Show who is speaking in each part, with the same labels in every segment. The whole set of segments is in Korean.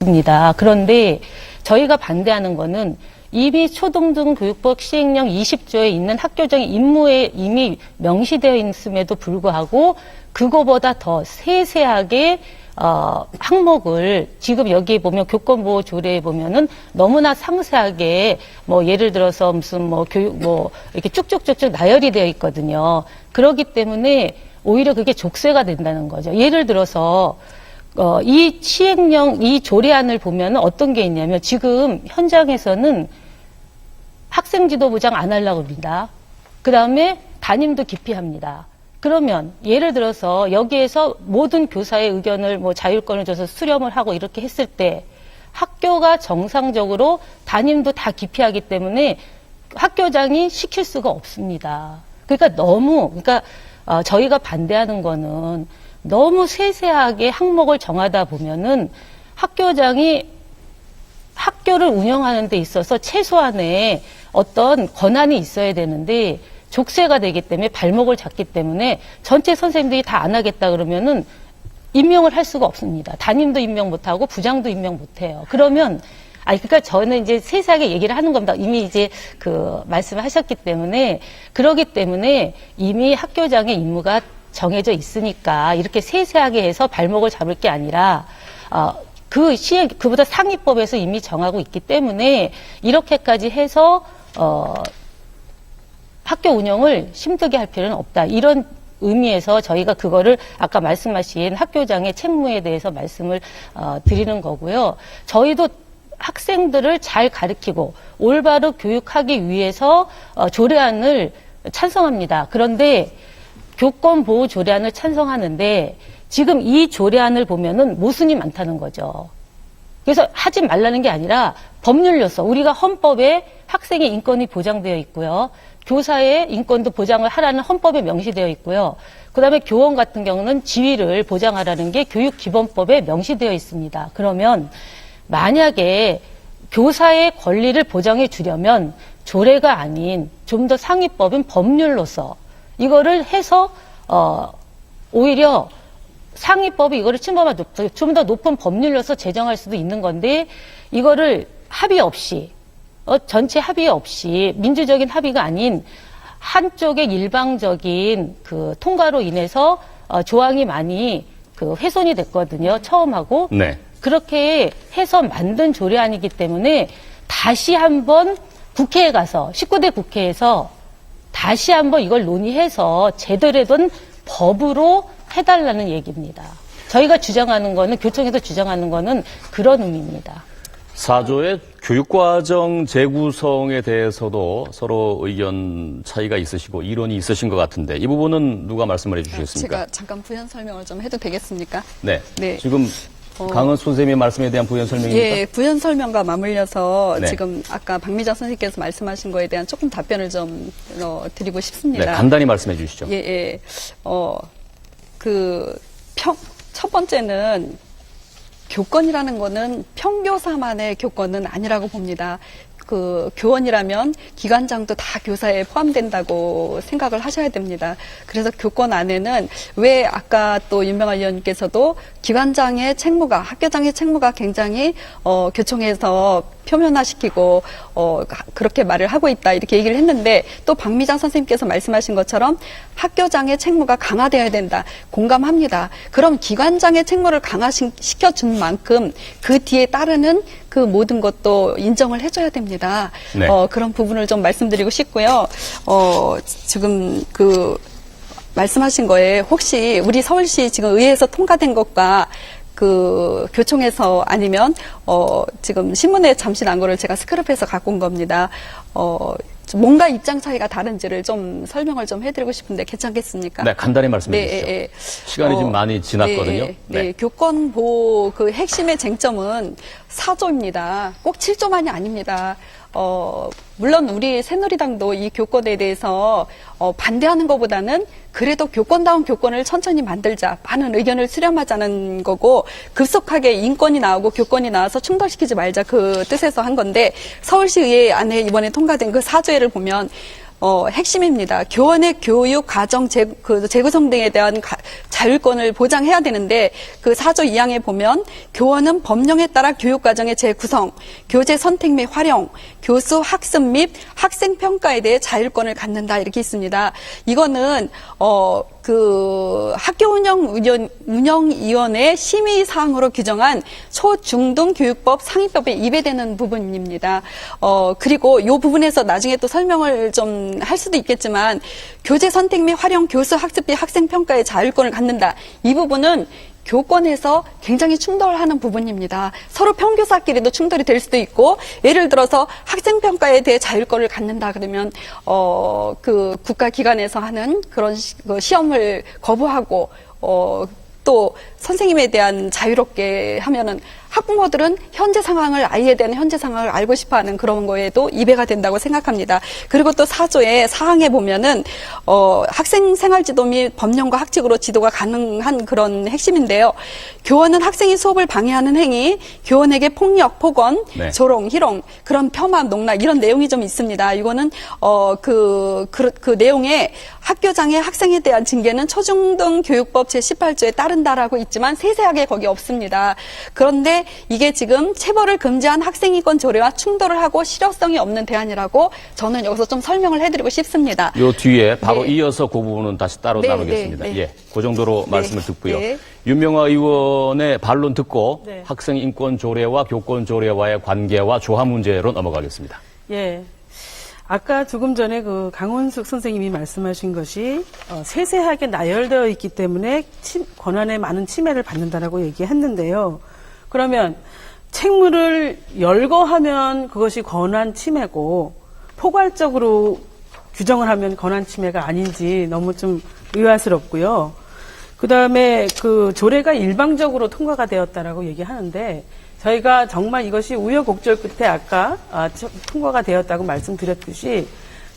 Speaker 1: 있습니다. 그런데 저희가 반대하는 거는 이미 초등교육법 시행령 20조에 있는 학교장의 임무에 이미 명시되어 있음에도 불구하고 그거보다 더 세세하게 항목을 지금 여기에 보면 교권보호 조례에 보면은 너무나 상세하게 뭐 예를 들어서 무슨 뭐 교육 뭐 이렇게 쭉쭉쭉쭉 나열이 되어 있거든요. 그렇기 때문에 오히려 그게 족쇄가 된다는 거죠. 예를 들어서 이 시행령 이 조례안을 보면은 어떤 게 있냐면 지금 현장에서는 학생 지도부장 안 하려고 합니다. 그 다음에 담임도 기피합니다. 그러면 예를 들어서 여기에서 모든 교사의 의견을 뭐 자율권을 줘서 수렴을 하고 이렇게 했을 때 학교가 정상적으로 담임도 다 기피하기 때문에 학교장이 시킬 수가 없습니다. 그러니까 저희가 반대하는 거는 너무 세세하게 항목을 정하다 보면은 학교장이 학교를 운영하는 데 있어서 최소한의 어떤 권한이 있어야 되는데 족쇄가 되기 때문에 발목을 잡기 때문에 전체 선생님들이 다 안 하겠다 그러면은 임명을 할 수가 없습니다. 담임도 임명 못하고 부장도 임명 못해요. 그러면 그러니까 저는 이제 세세하게 얘기를 하는 겁니다. 이미 이제 말씀하셨기 때문에 그러기 때문에 이미 학교장의 임무가 정해져 있으니까 이렇게 세세하게 해서 발목을 잡을 게 아니라 그보다 상위법에서 이미 정하고 있기 때문에 이렇게까지 해서 학교 운영을 힘들게 할 필요는 없다. 이런 의미에서 저희가 그거를 아까 말씀하신 학교장의 책무에 대해서 말씀을 드리는 거고요. 저희도 학생들을 잘 가르치고 올바로 교육하기 위해서 조례안을 찬성합니다. 그런데 교권보호 조례안을 찬성하는데 지금 이 조례안을 보면은 모순이 많다는 거죠. 그래서 하지 말라는 게 아니라 법률로서 우리가 헌법에 학생의 인권이 보장되어 있고요. 교사의 인권도 보장을 하라는 헌법에 명시되어 있고요. 그다음에 교원 같은 경우는 지위를 보장하라는 게 교육기본법에 명시되어 있습니다. 그러면 만약에 교사의 권리를 보장해 주려면 조례가 아닌 좀 더 상위법인 법률로서 이거를 해서 오히려 상위법이 이거를 침범한 좀 더 높은 법률로서 제정할 수도 있는 건데 이거를 합의 없이 전체 합의 없이 민주적인 합의가 아닌 한쪽의 일방적인 통과로 인해서 조항이 많이 훼손이 됐거든요. 처음 하고. 네. 그렇게 해서 만든 조례안이기 때문에 다시 한번 국회에 가서 19대 국회에서 다시 한번 이걸 논의해서 제대로 된 법으로 해달라는 얘기입니다. 저희가 주장하는 거는 교총에서 주장하는 거는 그런 의미입니다.
Speaker 2: 4조의 교육과정 재구성에 대해서도 서로 의견 차이가 있으시고 이론이 있으신 것 같은데 이 부분은 누가 말씀을 해주시겠습니까?
Speaker 3: 제가 잠깐 부연 설명을 좀 해도 되겠습니까?
Speaker 2: 네. 네. 지금 강은 선생님의 말씀에 대한 부연 설명입니까?
Speaker 3: 예, 부연 설명과 맞물려서
Speaker 2: 네.
Speaker 3: 지금 아까 박미자 선생님께서 말씀하신 거에 대한 조금 답변을 좀 드리고 싶습니다.
Speaker 2: 네, 간단히 말씀해 주시죠.
Speaker 3: 예, 예. 첫 번째는 교권이라는 거는 평교사만의 교권은 아니라고 봅니다. 교원이라면 기관장도 다 교사에 포함된다고 생각을 하셔야 됩니다. 그래서 교권 안에는 왜 아까 또 윤명아 의원님께서도 기관장의 책무가, 학교장의 책무가 굉장히 교총에서 표면화시키고 그렇게 말을 하고 있다 이렇게 얘기를 했는데 또 박미장 선생님께서 말씀하신 것처럼 학교장의 책무가 강화되어야 된다. 공감합니다. 그럼 기관장의 책무를 강화시켜준 만큼 그 뒤에 따르는 그 모든 것도 인정을 해줘야 됩니다. 네. 그런 부분을 좀 말씀드리고 싶고요. 지금 말씀하신 거에 혹시 우리 서울시 지금 의회에서 통과된 것과 교총에서 아니면 지금 신문에 잠시 난 거를 제가 스크랩해서 갖고 온 겁니다. 뭔가 입장 차이가 다른지를 좀 설명을 좀 해드리고 싶은데 괜찮겠습니까?
Speaker 2: 네, 간단히 말씀해 주시죠.
Speaker 3: 네,
Speaker 2: 시간이 좀 많이 지났거든요.
Speaker 3: 네, 교권보호 핵심의 쟁점은 4조입니다. 꼭 7조만이 아닙니다. 물론 우리 새누리당도 이 교권에 대해서 반대하는 것보다는 그래도 교권다운 교권을 천천히 만들자, 많은 의견을 수렴하자는 거고 급속하게 인권이 나오고 교권이 나와서 충돌시키지 말자 그 뜻에서 한 건데 서울시 의회 안에 이번에 통과된 그 4조회를 보면 핵심입니다. 교원의 교육, 가정, 재구성 등에 대한 자율권을 보장해야 되는데 그 4조 2항에 보면 교원은 법령에 따라 교육과정의 재구성, 교재 선택 및 활용, 교수 학습 및 학생 평가에 대해 자율권을 갖는다 이렇게 있습니다. 이거는 그 학교 운영위원회 심의 사항으로 규정한 초중등교육법 상위법에 위배되는 부분입니다. 그리고 이 부분에서 나중에 또 설명을 좀 할 수도 있겠지만 교재 선택 및 활용, 교수 학습 및 학생 평가의 자율권을 갖는다. 이 부분은 교권에서 굉장히 충돌하는 부분입니다. 서로 평교사끼리도 충돌이 될 수도 있고, 예를 들어서 학생평가에 대해 자율권을 갖는다 그러면, 그 국가기관에서 하는 그런 시험을 거부하고, 또 선생님에 대한 자유롭게 하면은 학부모들은 현재 상황을, 아이에 대한 현재 상황을 알고 싶어 하는 그런 거에도 위배가 된다고 생각합니다. 그리고 또 4조의 사항에 보면은, 학생 생활지도 및 법령과 학칙으로 지도가 가능한 그런 핵심인데요. 교원은 학생이 수업을 방해하는 행위, 교원에게 폭력, 폭언,
Speaker 2: 네.
Speaker 3: 조롱, 희롱, 그런 폄하, 농락, 이런 내용이 좀 있습니다. 이거는, 그 내용에 학교장의 학생에 대한 징계는 초중등 교육법 제18조에 따른다라고 있지만 세세하게 거기 없습니다. 그런데 이게 지금 체벌을 금지한 학생인권 조례와 충돌을 하고 실효성이 없는 대안이라고 저는 여기서 좀 설명을 해드리고 싶습니다.
Speaker 2: 요 뒤에 바로
Speaker 3: 네.
Speaker 2: 이어서 그 부분은 다시 따로
Speaker 3: 네,
Speaker 2: 나누겠습니다.
Speaker 3: 네, 네.
Speaker 2: 예, 그 정도로
Speaker 3: 네.
Speaker 2: 말씀을 듣고요.
Speaker 3: 네.
Speaker 2: 윤명화 의원의 반론 듣고
Speaker 4: 네.
Speaker 2: 학생인권조례와 교권조례와의 관계와 조화 문제로 넘어가겠습니다.
Speaker 4: 예. 아까 조금 전에 그 강원숙 선생님이 말씀하신 것이 세세하게 나열되어 있기 때문에 권한의 많은 침해를 받는다라고 얘기했는데요. 그러면 책무를 열거하면 그것이 권한 침해고 포괄적으로 규정을 하면 권한 침해가 아닌지 너무 좀 의아스럽고요. 그다음에 그 조례가 일방적으로 통과가 되었다라고 얘기하는데 저희가 정말 이것이 우여곡절 끝에 아까 통과가 되었다고 말씀드렸듯이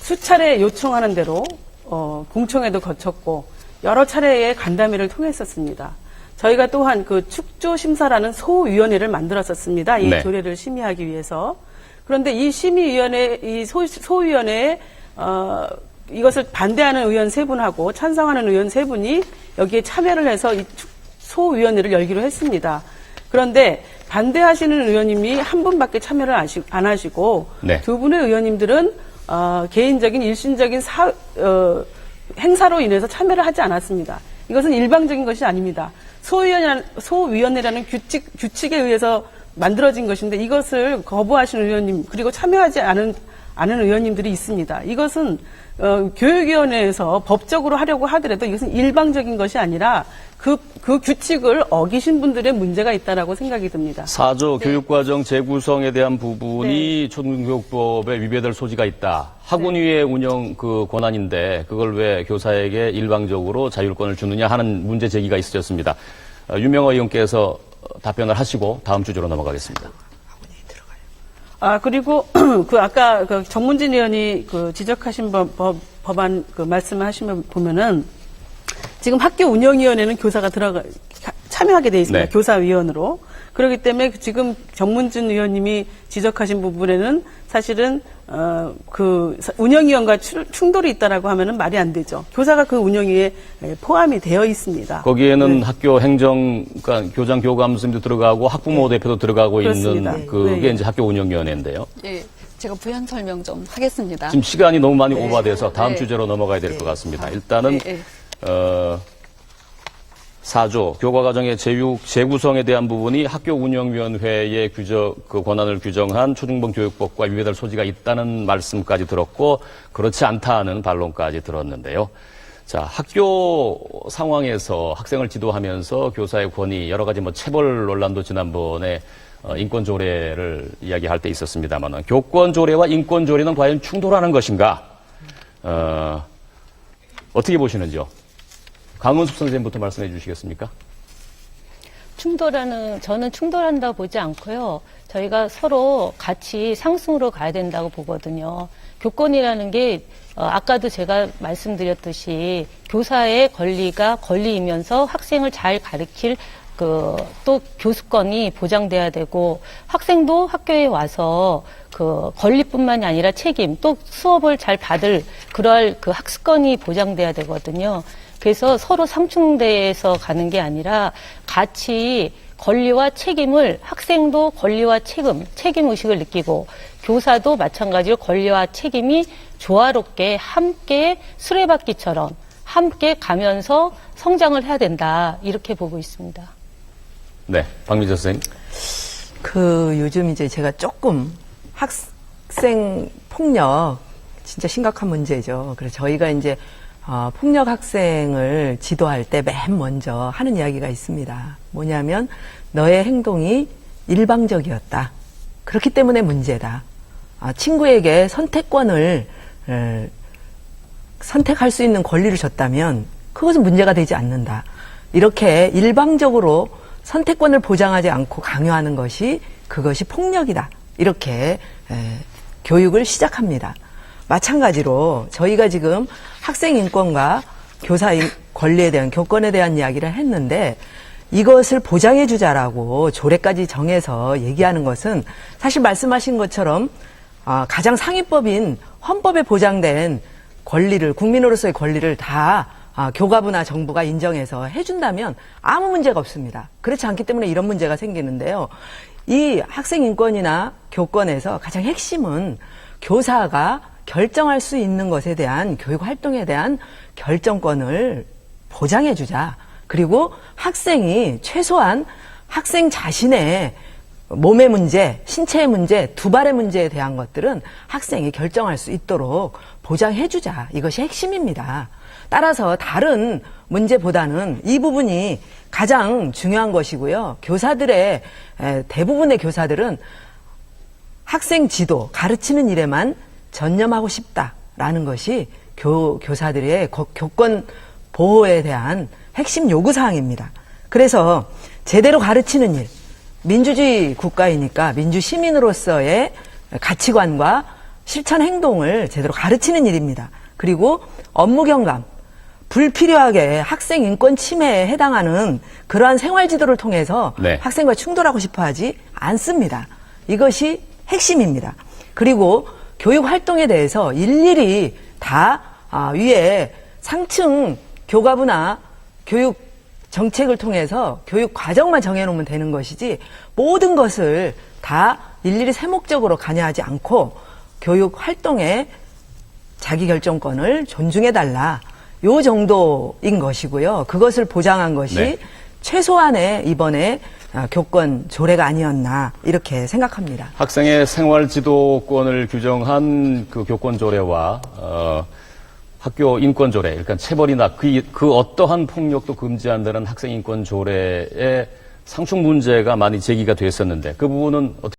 Speaker 4: 수차례 요청하는 대로 공청회도 거쳤고 여러 차례의 간담회를 통했었습니다. 저희가 또한 그 축조심사라는 소위원회를 만들었었습니다. 이
Speaker 2: 네.
Speaker 4: 조례를 심의하기 위해서. 그런데 이 심의위원회, 이 소위원회에 이것을 반대하는 의원 3분하고 찬성하는 의원 3분이 여기에 참여를 해서 이 소위원회를 열기로 했습니다. 그런데 반대하시는 의원님이 한 분밖에 참여를 안 하시고
Speaker 2: 네. 2분의
Speaker 4: 의원님들은 개인적인 일신적인 행사로 인해서 참여를 하지 않았습니다. 이것은 일방적인 것이 아닙니다. 소위원회라는 규칙에 의해서 만들어진 것인데 이것을 거부하시는 의원님 그리고 참여하지 않은 의원님들이 있습니다. 이것은 교육위원회에서 법적으로 하려고 하더라도 이것은 일방적인 것이 아니라 그 규칙을 어기신 분들의 문제가 있다라고 생각이 듭니다.
Speaker 2: 4조 교육과정 재구성에 대한 부분이 초등교육법에 위배될 소지가 있다. 학원위의 운영 그 권한인데 그걸 왜 교사에게 일방적으로 자율권을 주느냐 하는 문제 제기가 있으셨습니다. 윤명화 의원께서 답변을 하시고 다음 주제로 넘어가겠습니다.
Speaker 4: 그리고 아까 그 정문진 의원이 그 지적하신 법안 그 말씀하시면 보면은 지금 학교 운영위원회는 교사가 참여하게 돼 있습니다.
Speaker 2: 네.
Speaker 4: 교사위원으로. 그렇기 때문에 지금 정문진 의원님이 지적하신 부분에는 사실은 그 운영위원과 충돌이 있다라고 하면은 말이 안 되죠. 교사가 그 운영위에 포함이 되어 있습니다.
Speaker 2: 거기에는 학교 행정, 그러니까 교장 교감선도 들어가고 학부모 대표도 들어가고
Speaker 4: 그렇습니다.
Speaker 2: 있는 그게
Speaker 4: 네.
Speaker 2: 이제 학교 운영위원회인데요.
Speaker 3: 예, 제가 부연 설명 좀 하겠습니다.
Speaker 2: 지금 시간이 너무 많이
Speaker 3: 네.
Speaker 2: 오버돼서 다음
Speaker 3: 네.
Speaker 2: 주제로 넘어가야 될 것 같습니다. 일단은
Speaker 3: 네,
Speaker 2: 4조 교과과정의 재구성에 대한 부분이 학교 운영위원회의 그 권한을 규정한 초중등 교육법과 위배될 소지가 있다는 말씀까지 들었고 그렇지 않다는 반론까지 들었는데요. 자, 학교 상황에서 학생을 지도하면서 교사의 권위 여러 가지 체벌 논란도 지난번에 인권조례를 이야기할 때 있었습니다만 교권조례와 인권조례는 과연 충돌하는 것인가? 어떻게 보시는지요? 강은숙 선생님부터 말씀해 주시겠습니까?
Speaker 1: 저는 충돌한다고 보지 않고요. 저희가 서로 같이 상승으로 가야 된다고 보거든요. 교권이라는 게, 아까도 제가 말씀드렸듯이 교사의 권리가 권리이면서 학생을 잘 가르칠 또 교수권이 보장돼야 되고 학생도 학교에 와서 그 권리뿐만이 아니라 책임 또 수업을 잘 받을 그럴 그 학습권이 보장돼야 되거든요. 그래서 서로 상충돼서 가는 게 아니라 같이 권리와 책임을 학생도 권리와 책임 의식을 느끼고 교사도 마찬가지로 권리와 책임이 조화롭게 함께 수레바퀴처럼 함께 가면서 성장을 해야 된다. 이렇게 보고 있습니다.
Speaker 2: 네, 박미자 선생님.
Speaker 5: 요즘 이제 제가 조금 학생 폭력 진짜 심각한 문제죠. 그래서 저희가 이제 폭력 학생을 지도할 때 맨 먼저 하는 이야기가 있습니다. 뭐냐면 너의 행동이 일방적이었다. 그렇기 때문에 문제다. 친구에게 선택권을 선택할 수 있는 권리를 줬다면 그것은 문제가 되지 않는다. 이렇게 일방적으로 선택권을 보장하지 않고 강요하는 그것이 폭력이다. 이렇게 교육을 시작합니다. 마찬가지로 저희가 지금 학생 인권과 교사 권리에 대한 교권에 대한 이야기를 했는데 이것을 보장해 주자라고 조례까지 정해서 얘기하는 것은 사실 말씀하신 것처럼 가장 상위법인 헌법에 보장된 권리를 국민으로서의 권리를 다 교과부나 정부가 인정해서 해준다면 아무 문제가 없습니다. 그렇지 않기 때문에 이런 문제가 생기는데요. 이 학생 인권이나 교권에서 가장 핵심은 교사가 결정할 수 있는 것에 대한 교육 활동에 대한 결정권을 보장해 주자. 그리고 학생이 최소한 학생 자신의 몸의 문제, 신체의 문제, 두 발의 문제에 대한 것들은 학생이 결정할 수 있도록 보장해 주자. 이것이 핵심입니다. 따라서 다른 문제보다는 이 부분이 가장 중요한 것이고요. 대부분의 교사들은 학생 지도, 가르치는 일에만 전념하고 싶다라는 것이 교사들의 교권 보호에 대한 핵심 요구사항입니다. 그래서 제대로 가르치는 일, 민주주의 국가이니까 민주시민으로서의 가치관과 실천 행동을 제대로 가르치는 일입니다. 그리고 업무 경감, 불필요하게 학생 인권 침해에 해당하는 그러한 생활 지도를 통해서
Speaker 2: 네.
Speaker 5: 학생과 충돌하고 싶어 하지 않습니다. 이것이 핵심입니다. 그리고 교육 활동에 대해서 일일이 다 위에 상층 교과부나 교육 정책을 통해서 교육 과정만 정해놓으면 되는 것이지 모든 것을 다 일일이 세목적으로 관여하지 않고 교육 활동에 자기결정권을 존중해달라. 요 정도인 것이고요. 그것을 보장한 것이
Speaker 2: 네.
Speaker 5: 최소한의 이번에 교권 조례가 아니었나 이렇게 생각합니다.
Speaker 2: 학생의 생활 지도권을 규정한 그 교권 조례와 학교 인권 조례, 그러니까 체벌이나 그 어떠한 폭력도 금지한다는 학생 인권 조례에 상충 문제가 많이 제기가 됐었는데 그 부분은 어떻게